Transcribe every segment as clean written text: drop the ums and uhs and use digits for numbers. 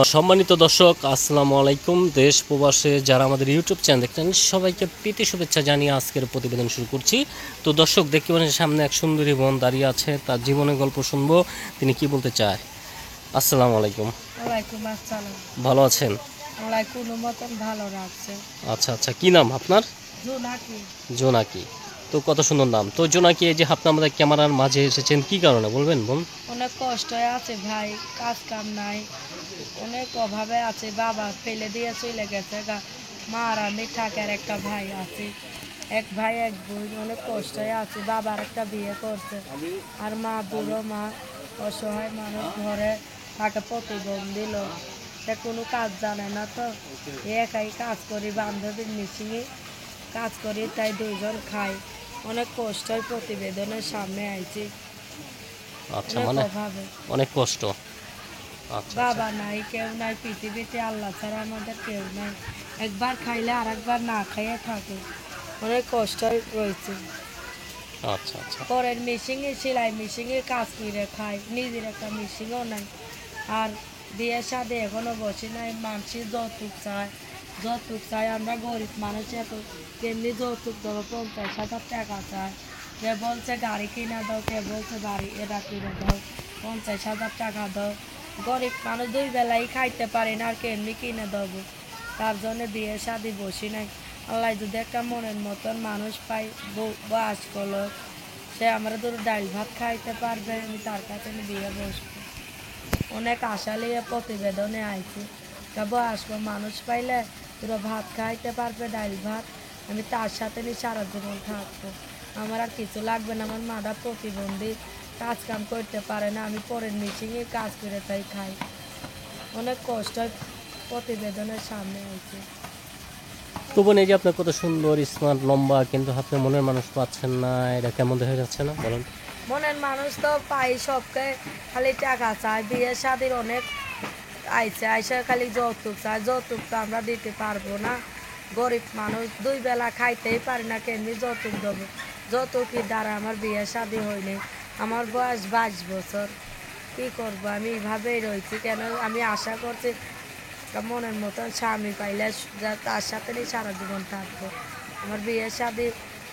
সম্মানিত দর্শক, আসসালামু আলাইকুম। দেশ প্রবাসে যারা আমাদের ইউটিউব চ্যানেল দেখছেন সবাইকে প্রীতি শুভেচ্ছা জানিয়ে আজকের প্রতিবেদন শুরু করছি। তো দর্শক, দেখতে পাচ্ছেন সামনে এক সুন্দরী বোন দাঁড়িয়ে আছে, তার জীবনের গল্প শুনবো, তিনি কি বলতে চায়। আসসালামু আলাইকুম। ওয়ালাইকুম আসসালাম। ভালো আছেন? আল্লাহ কোনো মতন ভালো রাখছে। আচ্ছা আচ্ছা, কি নাম আপনার? জোনাকি। জোনাকি। তো কত সুন্দর নাম। তো জোনাকি, এই যে আপনি আমাদের ক্যামেরার মাঝে এসেছেন কি কারণে বলবেন বোন? অনেক কষ্ট আছে ভাই, কাজ কাম নাই, অনেক অভাবে আছে। বাবা ফেলে দিয়ে চলে গেছে, মা আর আমি থাকে, আর একটা ভাই আছে, এক ভাই এক বোন। অনেক কষ্টে আছে। বাবার একটা বিয়ে করছে, আর মা বুড়ো, মা অসহায় মানুষ, ঘরে তাকে প্রতিবন্ধী লোক, সে কোনো কাজ জানে না। তো একাই কাজ করি, বান্ধবীর মিশিয়ে কাজ করি, তাই দুইজন খাই। অনেক কষ্ট হয়, প্রতিবেদনের সামনে আইছি। আচ্ছা, অনেক মানে অভাবে, অনেক কষ্ট। আচ্ছা আচ্ছা। বাবা নাই, কেউ নাই পৃথিবীতে, আল্লাহ ছাড়া আমাদের কেউ নাই। একবার খাইলে আর একবার না খাইয়ে থাকে, অনেক কষ্ট রয়েছে। আচ্ছা আচ্ছা। পরের মেশিনে, সেলাই মেশিনে কাজ করে খাই, নিজের একটা মেশিনও নাই। আর বিয়ের সাথে এখনো বসে নাই। মানুষের যৌতুক চায়, যৌতুক চায়। আমরা গরিব মানুষ, এত কেমনি যৌতুক দেবো? 50,000 টাকা চায়। কে বলছে গাড়ি কিনে দাও, কে বলছে বাড়ি এটা কিনে দাও, 50,000 টাকা দাও। গরিব মানুষ দুই বেলাই খাইতে পারি না, আর কেমনি কিনে দেবো? তার জন্য বিয়ে শাদি বসি নাই। আল্লাহ যদি একটা মনের মতন মানুষ পাই, বয়স করলো, সে আমরা ধরো ডাল ভাত খাইতে পারবে, আমি তার কাছে বিয়ে বসবো। অনেক আশা নিয়ে প্রতিবেদনে আইছি, বয়স্ক মানুষ পাইলে পুরো ভাত খাইতে পারবে, ডাল ভাত, আমি তার সাথে নিয়ে সারা জীবন থাকবো। আমার আর কিছু লাগবে না। আমার মাটা প্রতিবন্ধী, কাজ কাম করতে পারে না, আমি পরের মিশিংয়ে কাজ করে তাই খাই। অনেক কষ্ট হয়, প্রতিবেদনের সামনে আইছি। তো বোন, এই যে আপনার কত সুন্দর স্মার্ট লম্বা, কিন্তু আপনি মনের মানুষ পাচ্ছেন না, এটা কেমন দেখা যাচ্ছে না বলেন? মনের মানুষ তো পাই সবকে, খালি টাকা চায়। বিয়ের শাদির অনেক আইসে আইসে খালি যৌতুক চায়, যৌতুক তো আমরা দিতে পারবো না। গরিব মানুষ, দুই বেলা খাইতেই পারি না, কেমনি যৌতুক দেবো? যৌতুকের দ্বারা আমার বিয়ে শাদি হয়নি। আমার বয়স 22 বছর। কি করবো? আমি এইভাবেই রয়েছি। কেন? আমি আশা করছি একটা মনের মতন স্বামী পাইলে তার সাথে সারা জীবন থাকবো। আমার বিয়ে শাদি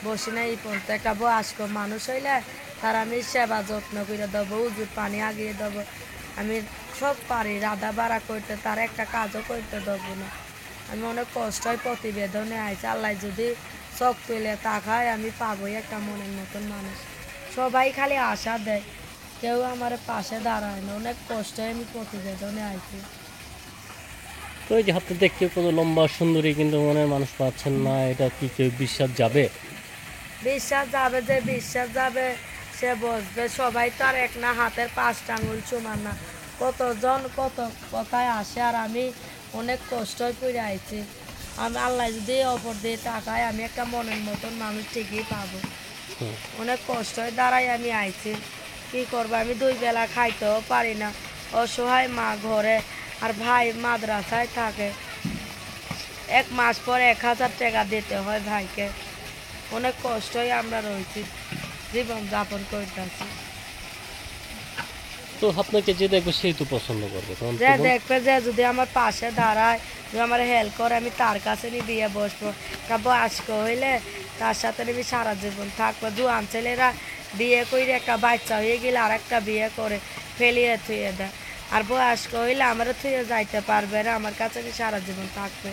বসে না এই পর্যন্ত। একটা বয়স্ক মানুষ হইলে তার আমি সেবা যত্ন করে দেবো, উজুর পানি আগিয়ে দেবো, আমি সব পারি। রাধা বাড়া করতে, তার একটা কাজও করতে দেবো না। আমি অনেক কষ্ট হয়, প্রতিবেদনে আইছি। আল্লাহ যদি চোখ তুলে তাকায়, আমি পাবোই একটা মনের মতন মানুষ। সবাই খালি আশা দেয়, কেউ আমার পাশে দাঁড়ায় না। অনেক কষ্ট হয়, আমি প্রতিবেদনে আইছি। তো এই যে আপনি দেখতে কত লম্বা সুন্দরী, কিন্তু মনের মানুষ পাচ্ছেন না, এটা কি কেউ বিশ্বাস যাবে? বিশ্বাস যাবে, যে বিশ্বাস যাবে সে বসবে। সবাই তো আর এক না, হাতের 5টা আঙুল সমান না। কতজন কত কথায় আসে, আর আমি অনেক কষ্ট করে আইছি। আমি আল্লাহ যদি অপর দিয়ে তাকায়, আমি একটা মনের মতন মানুষ ঠিকই পাবো। হুম। অনেক কষ্টই দ্বারাই আমি আইছি। কি করবো? আমি দুই বেলা খাইতেও পারি না, অসহায় মা ঘরে, আর ভাই মাদ্রাসায় থাকে। 1 মাস পর 1,000 টাকা দিতে হয় ভাইকে। অনেক কষ্টই আমরা রয়েছি, জীবন যাপন করতেছি। তো আপনাকে যে দেখবে সেই তো পছন্দ করবে, তখন তো যে বোন। দেখবে, যে যদি আমার পাশে দাঁড়ায়, যে আমার হেল্প করে, আমি তার কাছে নিয়ে বিয়ে বসবো। তা বয়স্ক হইলে তার সাথে আমি সারা জীবন থাকবো। জোয়ান ছেলেরা বিয়ে করে একটা বাচ্চা হয়ে গেলে আর একটা বিয়ে করে ফেলিয়ে থুয়ে দেয়। আর বয়স্ক হইলে আমারও থুয়ে যাইতে পারবে না, আমার কাছে নিয়ে সারা জীবন থাকবে।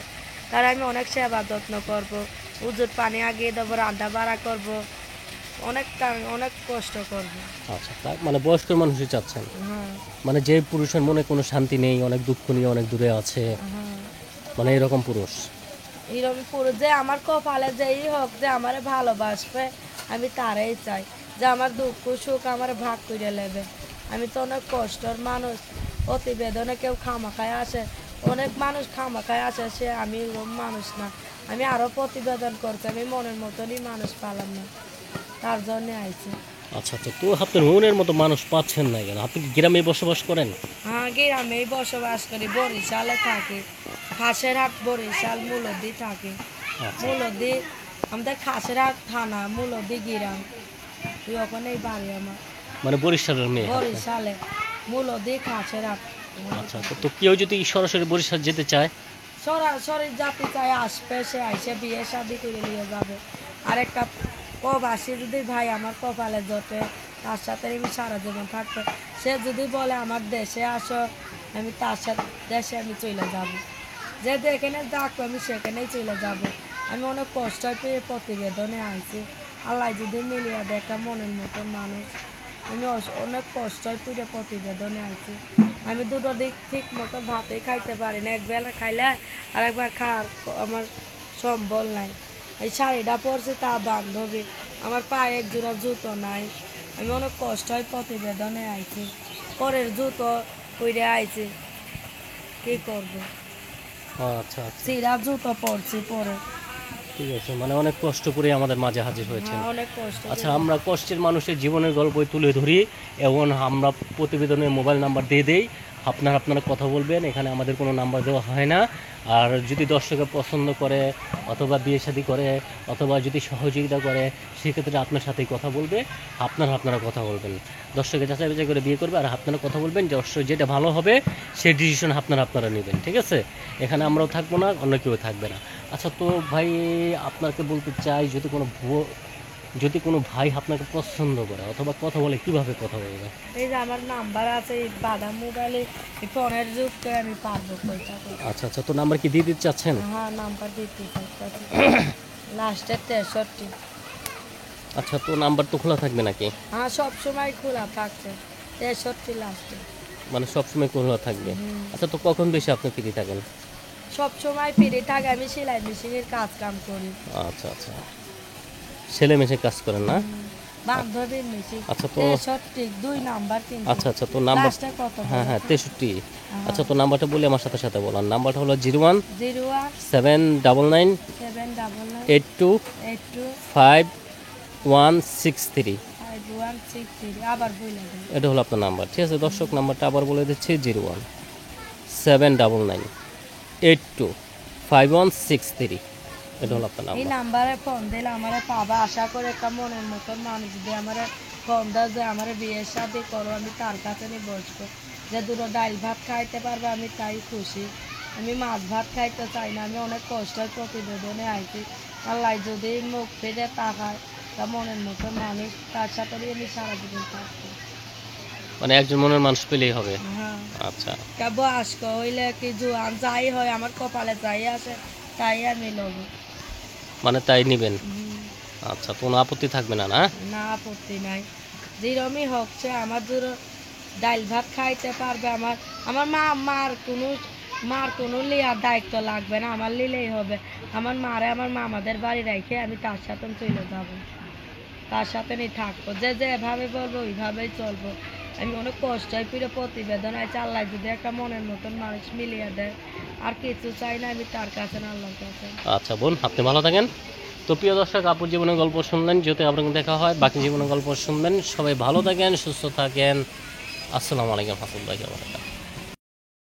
তার আমি অনেক সেবা যত্ন করবো, উজুর পানি আগিয়ে দেবো, রান্না বাড়া করবো, অনেক অনেক কষ্ট করবো। আচ্ছা, তার মানে বয়স্ক মানুষই চাচ্ছেন? হ্যাঁ, মানে যে পুরুষের মনে কোনো শান্তি নেই, অনেক দুঃখ নিয়ে অনেক দূরে আছে, হ্যাঁ। মানে এরকম পুরুষ? এরকম পুরুষ যে আমার কপালে যেই হোক, যে আমার ভালোবাসবে, আমি তারাই চাই। যে আমার দুঃখ সুখ আমার ভাগ করে নেবে। আমি তো অনেক কষ্টর মানুষ। প্রতিবেদনে কেউ খামাখায় আসে, অনেক মানুষ খামাখায় আসে, সে আমি ওরকম মানুষ না। আমি আরও প্রতিবেদন করছি, আমি মনের মতনই মানুষ পালাম না, তার জন্যে আইছি। আচ্ছা আচ্ছা, তো আপনার মনের মতো মানুষ পাচ্ছেন না কেন? আপনি কি গ্রামে বসবাস করেন? হ্যাঁ, গ্রামেই বসবাস করি, বরিশালে থাকি। খাসেরহাট, বরিশাল, মূলদি থাকি। আচ্ছা, মূলদি আমাদের খাসেরহাট থানা, মূলদি গ্রাম। তুই ওখানেই বাড়ি আমার, মানে বরিশালের মেয়ে আপনি? বরিশালে, মূলদি খাসেরহাট। আচ্ছা, তো কেউ যদি সরাসরি বরিশাল যেতে চায়? সরাসরি জাতি চাই আসবে, সে আইসে বিয়ে শাদি করে নিয়ে যাবে। আর একটা প্রবাসী যদি ভাই আমার কপালে জোটে, তার সাথে আমি সারা জীবন থাকবে। সে যদি বলে আমার দেশে আসো, আমি তার সাথে দেশে আমি চলে যাব। যে যেখানে ডাকবো আমি সেখানেই চলে যাব। আমি অনেক কষ্ট পেয়ে প্রতিবেদনে আইছি। আল্লাহ যদি মিলিয়ে দেখা মনের মতন মানুষ, আমি অনেক কষ্ট পেয়ে প্রতিবেদনে আইছি। আমি দুটো দিক ঠিক মতো ভাতই খাইতে পারি না, একবেলা খাইলে আর একবার খাওয়ার আমার সম্বল নাই। এই শাড়িটা পরছে তা বান্ধবী, আমার পায়ে এক জোড়া জুতো নাই। আমি অনেক কষ্ট হয় প্রতিবেদনে আইছি, পরের জুতো পরে আইছি, কি করবো? আচ্ছা আচ্ছা, চিরা জুতো পরছি পরে। ঠিক আছে, মানে অনেক কষ্ট করে আমাদের মাঝে হাজির হয়েছেন। হ্যাঁ, অনেক কষ্ট আচ্ছা, করে। আমরা কষ্টের মানুষের জীবনের গল্প তুলে ধরি এবং আমরা প্রতিবেদনের মোবাইল নাম্বার দিয়ে দেই। আপনারা কথা বলবেন, এখানে আমাদের কোনো নাম্বার দেওয়া হয় না। আর যদি দর্শকের পছন্দ করে অথবা বিয়ে শাদী করে অথবা যদি সহযোগিতা করে, সেক্ষেত্রে আপনার সাথেই কথা বলবে। আপনারা কথা বলবেন, দর্শকের যাচাই বাছাই করে বিয়ে করবে। আর আপনারা কথা বলবেন, দর্শক যেটা ভালো হবে সেই ডিসিশন আপনারা নেবেন, ঠিক আছে? এখানে আমরাও থাকবো না, অন্য কেউ থাকবে না। আচ্ছা, তো ভাই আপনাকে বলতে চাই, যদি কোনো ভাই আপনাকে পছন্দ করে অথবা কথা বলে, কিভাবে কথা বলবে? এই যে আমার নাম্বার আছে এই বাদাম মোবাইলে, এই ফোনের যুগ তো আমি পারবো পয়সা করতে। আচ্ছা আচ্ছা, তো নাম্বার কি দিয়ে দিতে চাচ্ছেন? হ্যাঁ, নাম্বার দিতে চাচ্ছি, লাস্টে 63। আচ্ছা, তো নাম্বার তো খোলা থাকবে নাকি? হ্যাঁ, সবসময় খোলা থাকছে, 63 লাস্টে। মানে সবসময় খোলা থাকবে? আচ্ছা, তো কখন বেশি আপনি ফ্রি থাকেন? সবসময় ফ্রি থাকে, আমি সেলাই মেশিনের কাজ কাম করি। আচ্ছা আচ্ছা, ছেলে মেশে কাজ করেন না? বান্ধবীর মেশিন। আচ্ছা, তো 63 2 নাম্বার কিন্তু। আচ্ছা আচ্ছা, তো নাম্বার, লাস্টে কত? হ্যাঁ হ্যাঁ, 63। আচ্ছা, তো নাম্বারটা বলে আমার সাথে সাথে বলার। নাম্বারটা হলো 01 01 799 799 82 82 5163। 5163। আবার বলে দেন। এটা হলো আপনার নাম্বার, ঠিক আছে? দর্শক, নাম্বারটা আবার বলে দিচ্ছি, 01 799 82 5163। এটা হলো আপনার এই নাম্বার। নাম্বারে ফোন দিলে আমার পাবা, আশা করে একটা মনের মতন মানুষ যদি আমার ফোন দেয় যে আমার বিয়ের সাথে করো, আমি তার কাছে নিয়ে বসবো। যে দুটো ডাল ভাত খাইতে পারবে আমি তাই খুশি। আমি মাছ ভাত খাইতে চাই না, আমি অনেক কষ্টের প্রতিবেদনে আইছি। আল্লাহ যদি মুখ ফিরে তাকায়, তা মনের মতন মানুষ, তার সাথে আমি সারা জীবন থাকবো। মানে একজন মনের মানুষ পেলেই হবে? হ্যাঁ, আচ্ছা, বয়স্ক হইলে কি জোয়ান যাই হয়, আমার কপালে যাই আসে তাই আমি লব। মানে তাই নেবেন? আচ্ছা, তো কোনো আপত্তি থাকবে না? না, না, আপত্তি নাই। যেরমই হোক, সে আমার দূর ডাল ভাত খাইতে পারবে। আমার আমার মার কোনো লিয়ার দায়িত্ব লাগবে না, আমার লিলেই হবে। আমার মারে আমার মামাদের বাড়ি রেখে আমি তার সাথে চলে যাব, তার সাথে নিয়ে থাকবো। যে যেভাবে বলবো ওইভাবেই চলবো। আমি অনেক কষ্টই ফিরে প্রতিবেদন আছে, আল্লাহ যদি একটা মনের মতন মানুষ মিলিয়ে দেয়, আর কিছু চাই না আমি তার কাছে না, আল্লাহর কাছে। আচ্ছা বোন, আপনি ভালো থাকেন। তো প্রিয় দর্শক, আপুর জীবনের গল্প শুনলেন, যদি আপনাকে দেখা হয় বাকি জীবনের গল্প শুনবেন। সবাই ভালো থাকেন, সুস্থ থাকেন। আসসালামু আলাইকুম রহমতুল্লাহি ওয়া বারাকাতুহু।